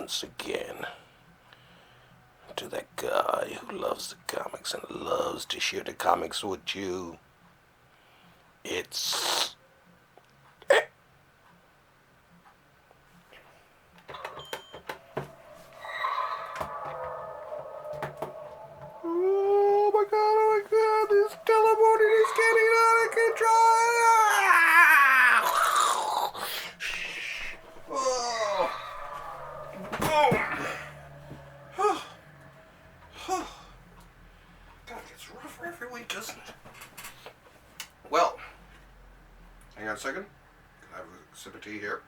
once again to that guy who loves the comics and loves to share the comics with you. It's... Oh my god, this teleporting is getting out of control! God, it's rough every week, doesn't it? Well, hang on a second. Can I have a sip of tea here?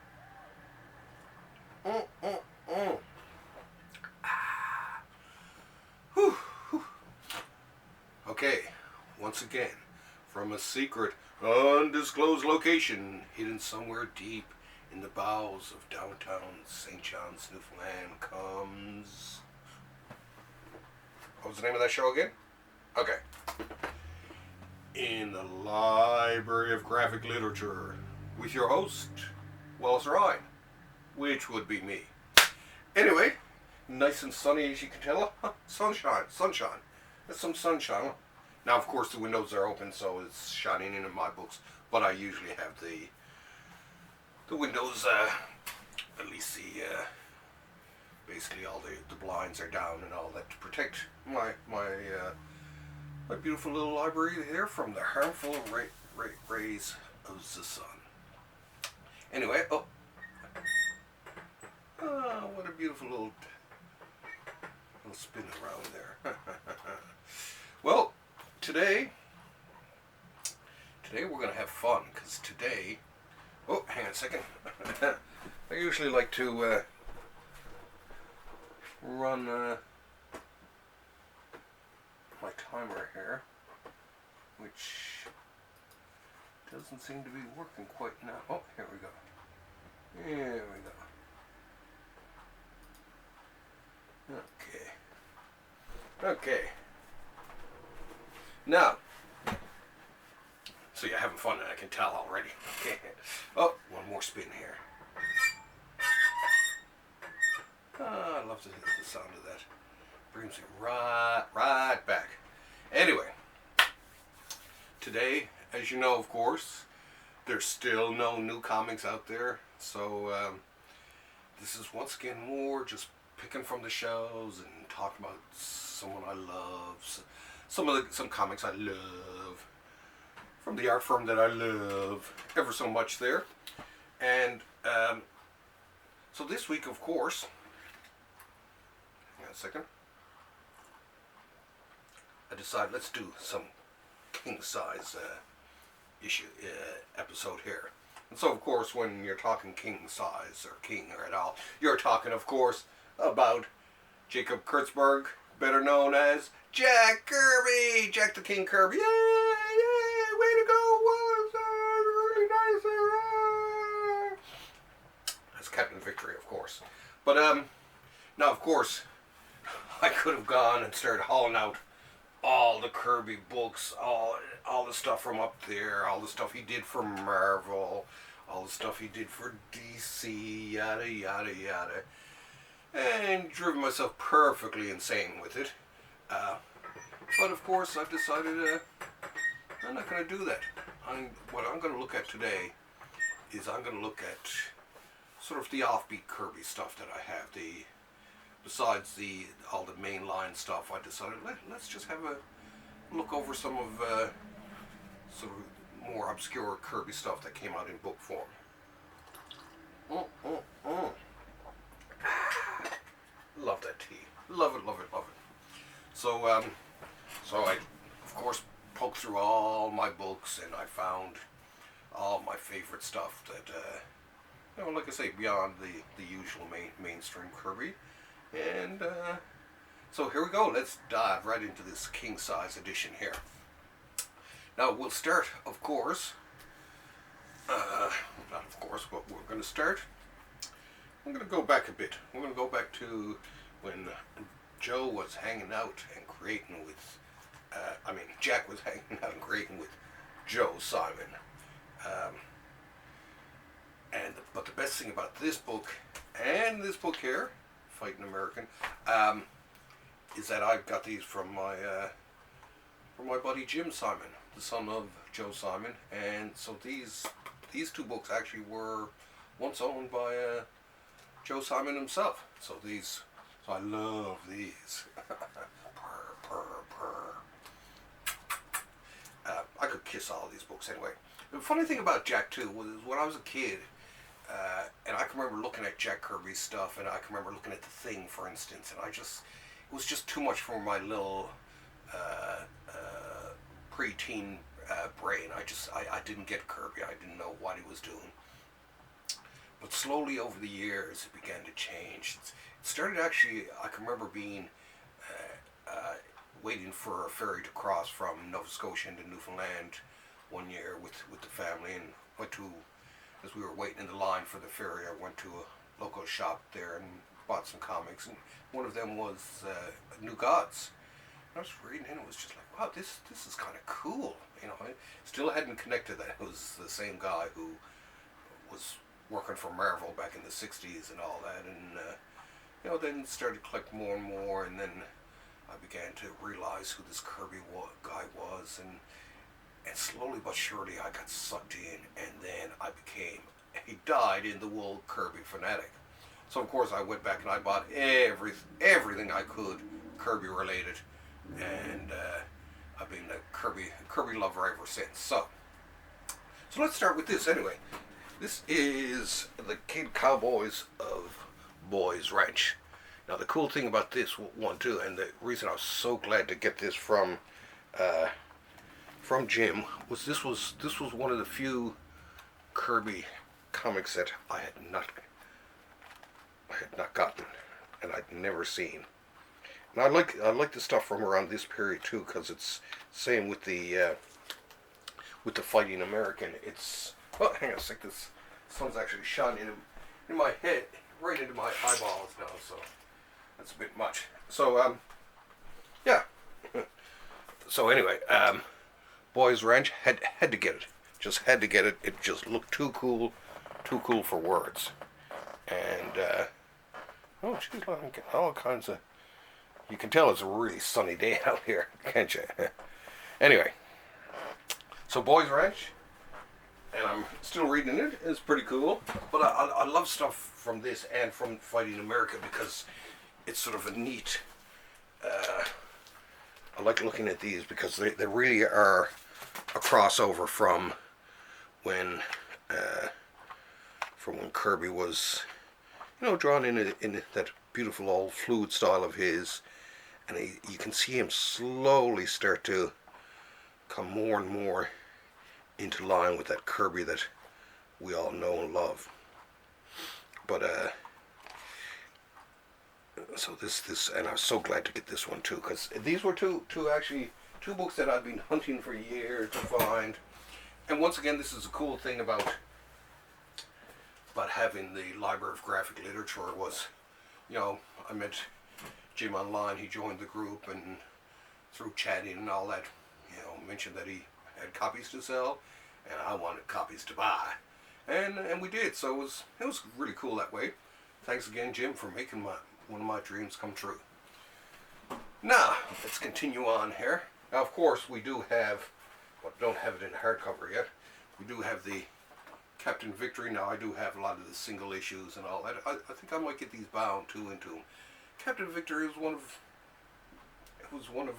Okay, once again, from a secret, undisclosed location, hidden somewhere deep in the bowels of downtown St. John's, Newfoundland, comes... What was the name of that show again? Okay. In the Library of Graphic Literature, with your host, Wallace Ryan, which would be me. Anyway, nice and sunny as you can tell. Sunshine. There's some sunshine. Now, of course, the windows are open, so it's shining in my books, but I usually have the windows, at least basically all the blinds are down and all that to protect my beautiful little library there from the harmful rays of the sun. Anyway, what a beautiful little spin around there. Well, today we're going to have fun, because today... Oh, hang on a second. I usually like to run my timer here, which doesn't seem to be working quite now. Oh, here we go. Okay. Now, so you're having fun, and I can tell already. Okay. Oh, one more spin here. I love the sound of that. Brings me right back. Anyway, today, as you know, of course, there's still no new comics out there. So this is once again more just picking from the shelves and talking about someone I love, some comics I love, from the art firm that I love ever so much there. And so this week, of course, hang on a second, I decided let's do some king size episode here. And so, of course, when you're talking king size or king or at all, you're talking, of course, about Jacob Kurtzberg, better known as Jack Kirby, Jack the King Kirby. Yay! Way to go, Wallace! Really nice there. That's Captain Victory, of course. But now, of course, I could have gone and started hauling out all the Kirby books, all the stuff from up there, all the stuff he did for Marvel, all the stuff he did for DC, yada yada yada, and driven myself perfectly insane with it. But of course, I've decided I'm not going to do that. What I'm going to look at today is I'm going to look at sort of the offbeat Kirby stuff that I have. Besides all the mainline stuff, I decided let's just have a look over some of sort of more obscure Kirby stuff that came out in book form. Love that tea. Love it. So I, of course, poked through all my books and I found all my favorite stuff that, like I say, beyond the usual mainstream Kirby. And so here we go. Let's dive right into this king size edition here. Now we'll start, of course, not of course, but we're going to start. I'm going to go back a bit. We're going to go back to when Joe was hanging out and creating with, Jack was hanging out and creating with Joe Simon. But the best thing about this book and this book here, Fighting American, is that I got these from my buddy Jim Simon, the son of Joe Simon, and so these two books actually were once owned by Joe Simon himself. So I love these. Purr, purr, purr. I could kiss all of these books anyway. The funny thing about Jack too was when I was a kid, and I can remember looking at Jack Kirby's stuff, and I can remember looking at The Thing, for instance, and it was just too much for my little preteen brain. I didn't get Kirby. I didn't know what he was doing. But slowly over the years, it began to change. It started actually, I can remember being waiting for a ferry to cross from Nova Scotia into Newfoundland one year with the family, and as we were waiting in the line for the ferry, I went to a local shop there and bought some comics, and one of them was New Gods. And I was reading it, and it was just like, wow, this is kind of cool. You know, I still hadn't connected that it was the same guy who was working for Marvel back in the 60s and all that, and then started to collect more and more, and then I began to realize who this Kirby guy was, and slowly but surely I got sucked in, and then I became a dyed-in-the-wool Kirby fanatic. So of course I went back and I bought everything I could Kirby related, and I've been a Kirby lover ever since. So let's start with this anyway. This is the Kid Cowboys of Boys Ranch. Now the cool thing about this one too, and the reason I was so glad to get this from Jim, was this was one of the few Kirby comics that I had not gotten, and I'd never seen. And I like the stuff from around this period too, because it's same with the Fighting American. It's, oh, hang on a sec, this sun's actually shining in my head, right into my eyeballs now, so that's a bit much. So yeah. So anyway, Boys Ranch, had to get it. Just had to get it. It just looked too cool for words. And oh, geez, I'm getting all kinds of. You can tell it's a really sunny day out here, can't you? Anyway, so Boys Ranch, and I'm still reading it. It's pretty cool. But I love stuff from this and from Fighting America because it's sort of a neat. I like looking at these because they really are a crossover from when Kirby was, drawn in that beautiful old fluid style of his, and you can see him slowly start to come more and more into line with that Kirby that we all know and love. But so this, and I was so glad to get this one too, because these were two books that I've been hunting for years to find. And once again, this is a cool thing about having the Library of Graphic Literature was, I met Jim online, he joined the group, and through chatting and all that, mentioned that he had copies to sell, and I wanted copies to buy. And we did, so it was really cool that way. Thanks again, Jim, for making one of my dreams come true. Now, let's continue on here. Now, of course, we do have, but don't have it in hardcover yet, we do have the Captain Victory. Now, I do have a lot of the single issues and all that. I think I might get these bound too into them. Captain Victory was one of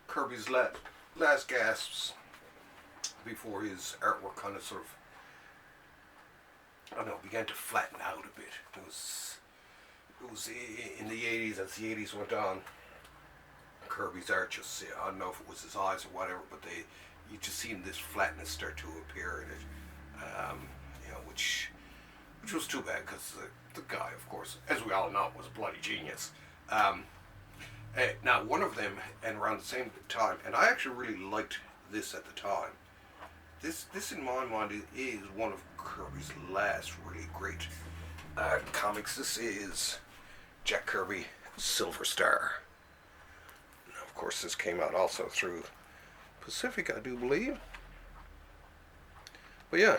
Kirby's last gasps before his artwork kind of sort of, I don't know, began to flatten out a bit. It was in the 80s, as the 80s went on, Kirby's art just, I don't know if it was his eyes or whatever, but you just seen this flatness start to appear in it, which was too bad, because the guy, of course, as we all know, was a bloody genius. Now, one of them, and around the same time, and I actually really liked this at the time, this in my mind is one of Kirby's last really great comics. This is Jack Kirby, Silver Star. Now, of course, this came out also through Pacific, I do believe. But yeah,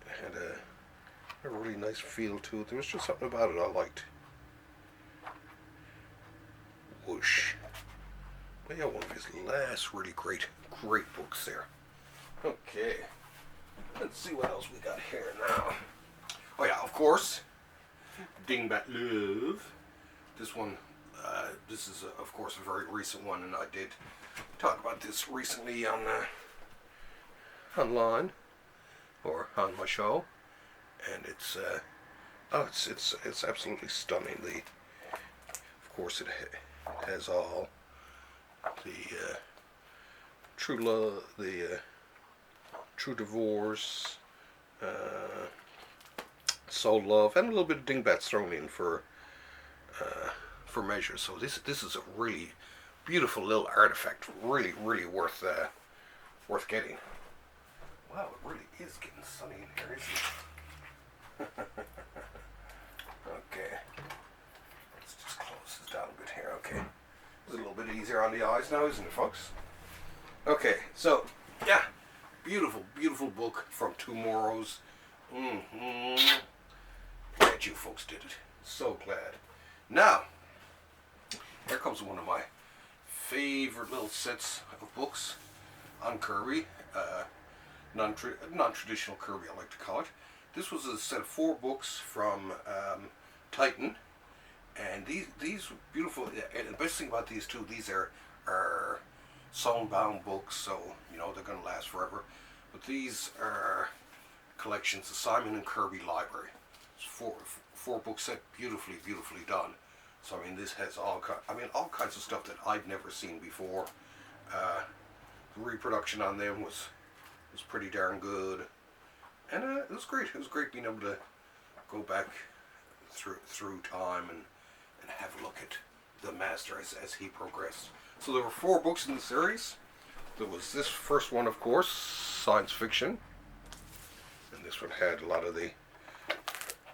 I had a really nice feel to it. There was just something about it I liked. Whoosh. But yeah, one of his last really great books there. Okay. Let's see what else we got here now. Oh yeah, of course, Dingbat Love. This one, this is of course a very recent one, and I did talk about this recently on online or on my show, and it's it's absolutely stunning. Of course it has all the true love, the true divorce, soul love, and a little bit of dingbats thrown in for measure. So this is a really beautiful little artifact. Really worth getting. Wow, it really is getting sunny in here, isn't it? Okay, let's just close this down a bit here. Okay, it's a little bit easier on the eyes now, isn't it, folks? Okay, so yeah, beautiful book from Tomorrow's. Glad you folks did it. So glad. Now, here comes one of my favorite little sets of books on Kirby. Non-traditional Kirby, I like to call it. This was a set of 4 books from Titan, and these beautiful. And the best thing about these two, these are sewn bound books, so you know they're going to last forever. But these are collections, the Simon and Kirby library. It's four book set, beautifully done. So I mean, this has all kinds of stuff that I'd never seen before. The reproduction on them was pretty darn good, and it was great. It was great being able to go back through time and have a look at the master as he progressed. So there were 4 books in the series. There was this first one, of course, science fiction, and this one had a lot of the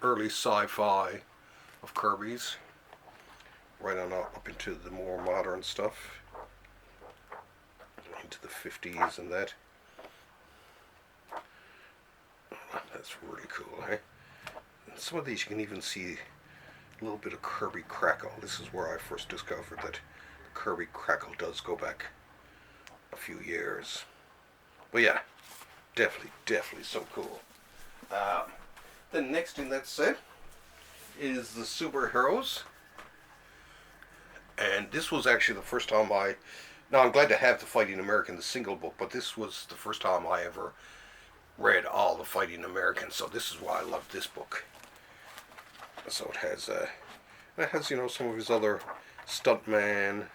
early sci-fi of Kirby's, right on up into the more modern stuff, into the 50s and that. That's really cool, eh? And some of these you can even see a little bit of Kirby crackle. This is where I first discovered that Kirby crackle does go back a few years. But yeah, definitely so cool. The next in that set is the superheroes, and this was actually the first time now I'm glad to have the Fighting American, the single book, but this was the first time I ever read all the Fighting Americans, so this is why I love this book. So it has you know, some of his other stuntman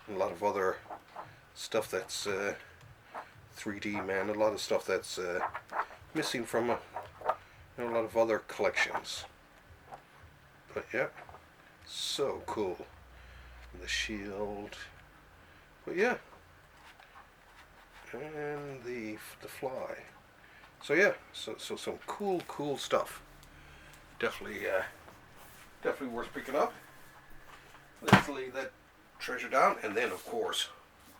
and a lot of other stuff that's 3D man, a lot of stuff that's missing from a lot of other collections. But yeah, so cool. And the shield. But yeah, and the fly. So yeah, so some cool stuff. Definitely worth picking up. Let's lay that treasure down, and then of course,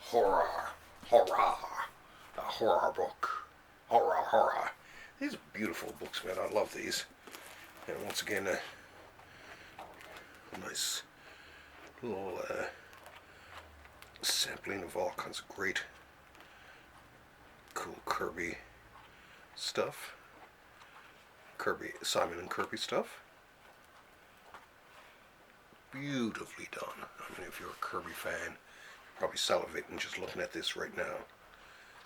horror, the horror book, horror. These are beautiful books, man. I love these. And once again, a nice little sampling of all kinds of great, cool Kirby stuff. Simon and Kirby stuff. Beautifully done. I mean, if you're a Kirby fan, you're probably salivating just looking at this right now.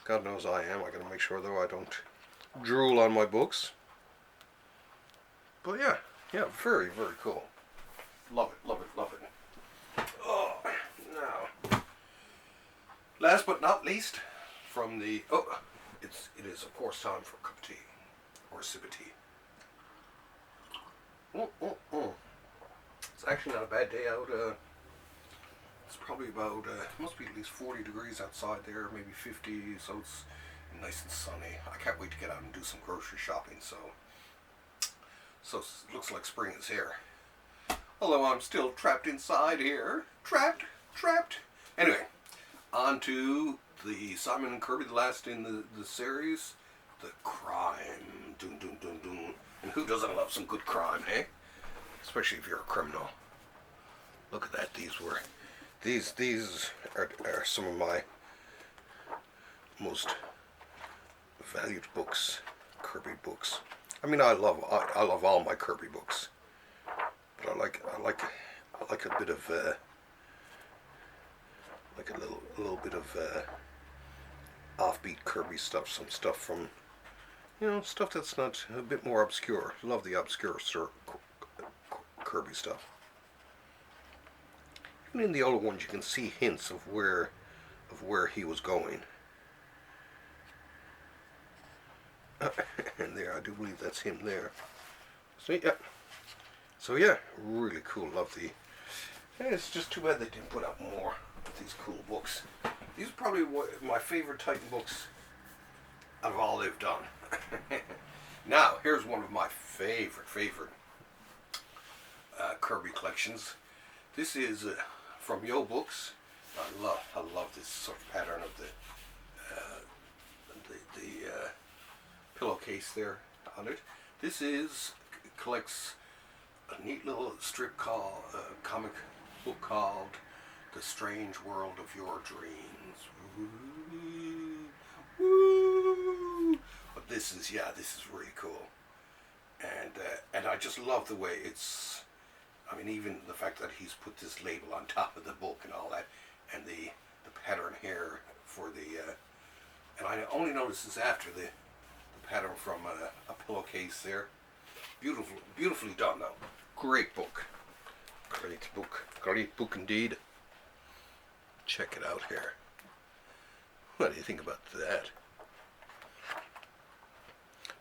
God knows I am. I gotta make sure though I don't drool on my books. But yeah, very cool. Love it. Oh, now, last but not least, from the it is of course time for a cup of tea or a sip of tea. It's actually not a bad day out. It's probably about must be at least 40 degrees outside there, maybe 50. So it's nice and sunny. I can't wait to get out and do some grocery shopping. So it looks like spring is here. Although I'm still trapped inside here. Trapped. Anyway, on to the Simon and Kirby, the last in the series, the crime. And who doesn't love some good crime, eh? Especially if you're a criminal. Look at that. These are some of my most valued books, Kirby books. I mean, I love all my Kirby books, but I like a bit of like a little bit of offbeat Kirby stuff. Some stuff from, you know, stuff that's not a bit more obscure. Love the obscure Kirby stuff. Even in the older ones, you can see hints of where he was going. And there, I do believe that's him there. So yeah, really cool. Love the. Yeah, it's just too bad they didn't put out more of these cool books. These are probably my favorite Titan books out of all they've done. Now, here's one of my favorite Kirby collections. This is from Yo Books. I love this sort of pattern of the pillowcase there on it. This collects a neat little strip comic book called The Strange World of Your Dreams. Woo, woo. But this is really cool, and I just love the way it's. I mean, even the fact that he's put this label on top of the book and all that, and the pattern here for the, and I only noticed this after the pattern from a pillowcase there. Beautifully done though. Great book. Great book indeed. Check it out here. What do you think about that?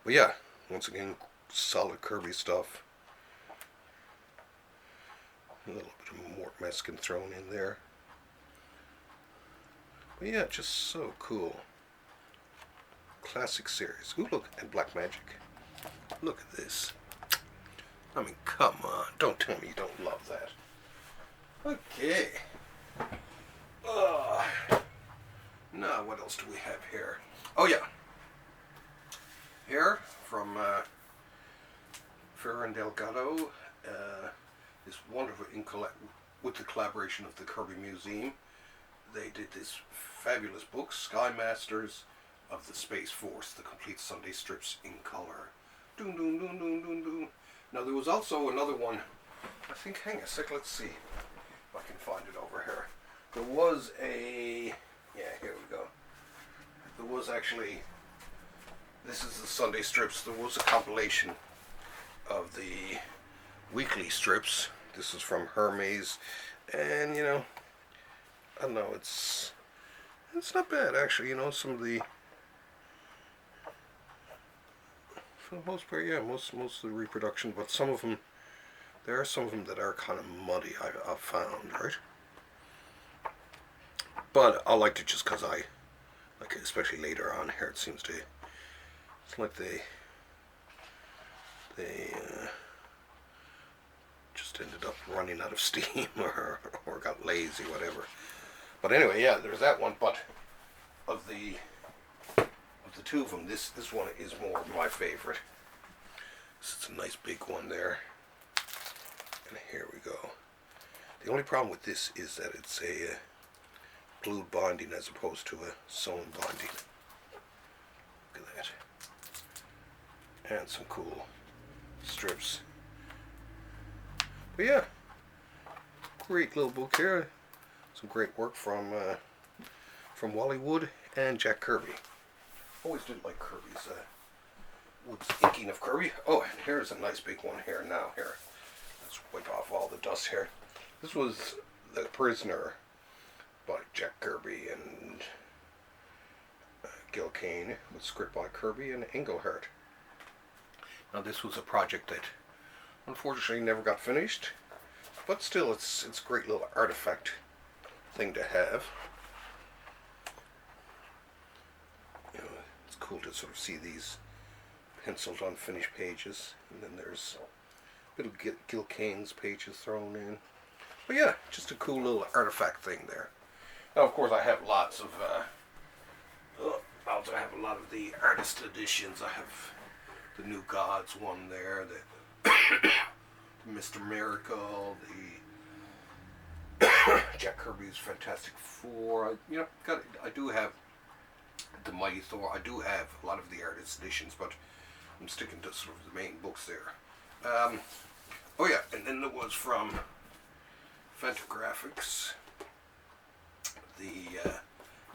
But yeah, once again, solid Kirby stuff. A little bit of Mort Meskin thrown in there. But yeah, just so cool. Classic series. Ooh, look, and Black Magic. Look at this. I mean, come on. Don't tell me you don't love that. Okay. Now, what else do we have here? Oh, yeah. Here, from Ferrer and Delgado, is wonderful with the collaboration of the Kirby Museum. They did this fabulous book, Sky Masters of the Space Force, the complete Sunday strips in color. Doom, doom, doom, doom, doom, doom. Now there was also another one, I think, hang on a sec, let's see if I can find it over here. There was a, yeah, here we go. There was actually, this is the Sunday strips, there was a compilation of the weekly strips. This is from Hermes, and you know, I don't know, it's not bad actually, you know, some of the, for the most part, yeah, most of the reproduction, but some of them, there are some of them that are kind of muddy, I've found, right? But I liked it just because I, like, especially later on here, it seems to, it's like they just ended up running out of steam or got lazy, whatever. But anyway, yeah, there's that one. But of the two of them, this one is more my favorite. This is a nice big one there. And here we go. The only problem with this is that it's a glued binding as opposed to a sewn binding. Look at that. And some cool strips. But yeah, great little book here. Some great work from Wally Wood and Jack Kirby. Always did like Kirby's Wood's inking of Kirby. Oh, and here's a nice big one here now. Here, let's wipe off all the dust here. This was The Prisoner by Jack Kirby and Gil Kane, with script by Kirby and Englehart. Now this was a project that unfortunately never got finished, but still it's a great little artifact thing to have. You know, it's cool to sort of see these penciled unfinished pages, and then there's a bit of Gil Kane's pages thrown in. But yeah, just a cool little artifact thing there. Now of course I have lots of I also have a lot of the artist editions. I have the New Gods one there, the Mr. Miracle, the Jack Kirby's Fantastic Four. I do have the Mighty Thor. I do have a lot of the artist editions, but I'm sticking to sort of the main books there. Oh yeah, and then there was from Fantagraphics the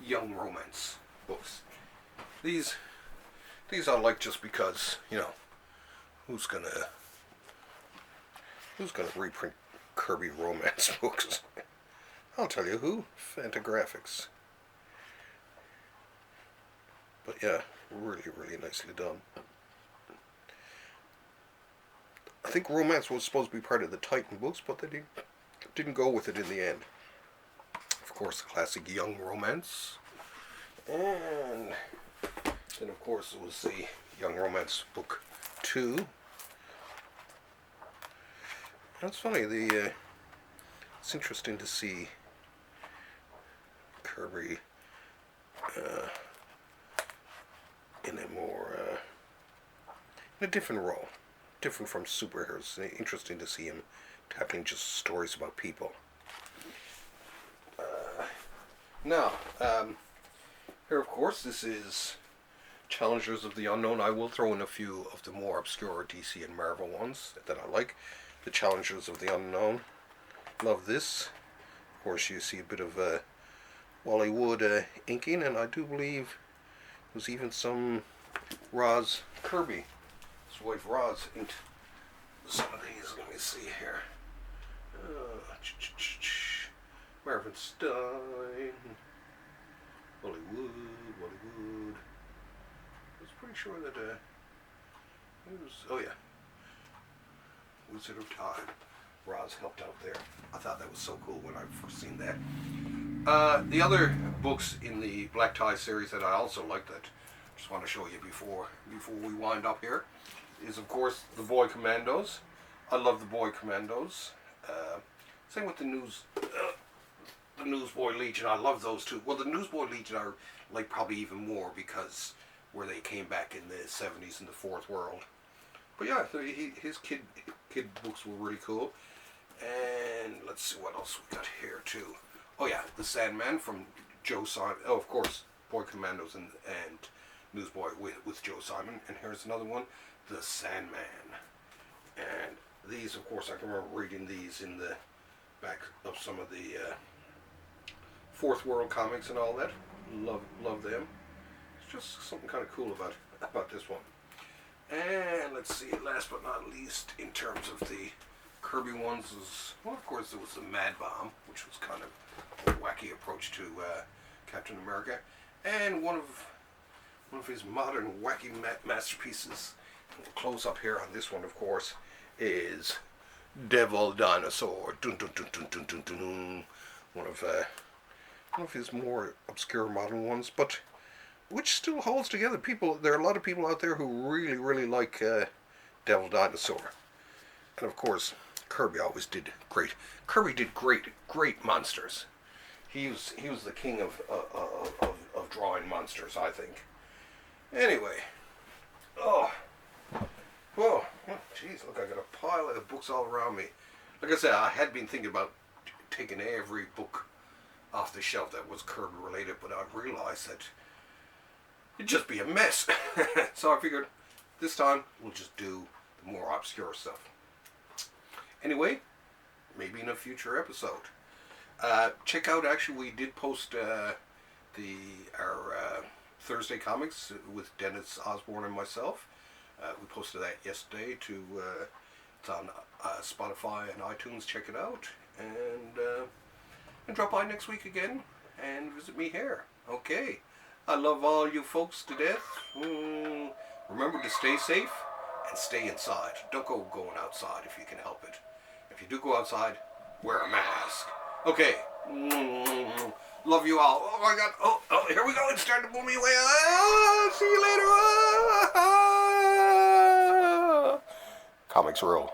Young Romance books. These I like just because, who's gonna reprint Kirby romance books? I'll tell you who. Fantagraphics. But yeah, really, really nicely done. I think romance was supposed to be part of the Titan books, but they didn't go with it in the end. Of course, the classic Young Romance. And then, of course, it was the Young Romance Book 2. That's funny. It's interesting to see Kirby in a different role, different from superheroes. It's interesting to see him tackling just stories about people. Now, here, of course, this is Challengers of the Unknown. I will throw in a few of the more obscure DC and Marvel ones that I like. The Challengers of the Unknown. Love this. Of course, you see a bit of Wally Wood inking, and I do believe there's even some Roz Kirby. His wife Roz inked some of these. Let me see here. Marvin Stein. Wally Wood. I was pretty sure that it was, oh yeah, Wizard of Time. Roz helped out there. I thought that was so cool when I first seen that. The other books in the Black Tie series that I also like that I just want to show you before we wind up here is, of course, the Boy Commandos. I love the Boy Commandos. Same with the Newsboy Legion. I love those too. Well, the Newsboy Legion are like probably even more because where they came back in the 70s in the Fourth World. But yeah, his kid books were really cool. And let's see what else we got here too. Oh yeah, the Sandman from Joe Simon. Oh, of course, Boy Commandos and Newsboy with Joe Simon. And here's another one, the Sandman. And these, of course, I can remember reading these in the back of some of the Fourth World comics and all that. Love them. It's just something kind of cool about this one. And let's see, last but not least, in terms of the Kirby ones, well, of course, there was the Mad Bomb, which was kind of a wacky approach to Captain America, and one of his modern wacky masterpieces. Close up here on this one, of course, is Devil Dinosaur. Dun, dun, dun, dun, dun, dun, dun. One of his more obscure modern ones, but which still holds together. There are a lot of people out there who really, really like Devil Dinosaur. And of course, Kirby always did great. Kirby did great monsters. He was the king of drawing monsters, I think. Anyway, whoa, jeez, look, I got a pile of books all around me. Like I said, I had been thinking about taking every book off the shelf that was Kirby related, but I realized that it'd just be a mess. So I figured this time we'll just do the more obscure stuff. Anyway, maybe in a future episode. Check out, actually, we did post our Thursday comics with Dennis Osborne and myself. We posted that yesterday it's on Spotify and iTunes. Check it out. And drop by next week again and visit me here. Okay. I love all you folks to death. Remember to stay safe and stay inside. Don't go going outside if you can help it. If you do go outside, wear a mask. Okay. Love you all. Oh my God. Oh, here we go. It's starting to blow me away. See you later. Comics rule.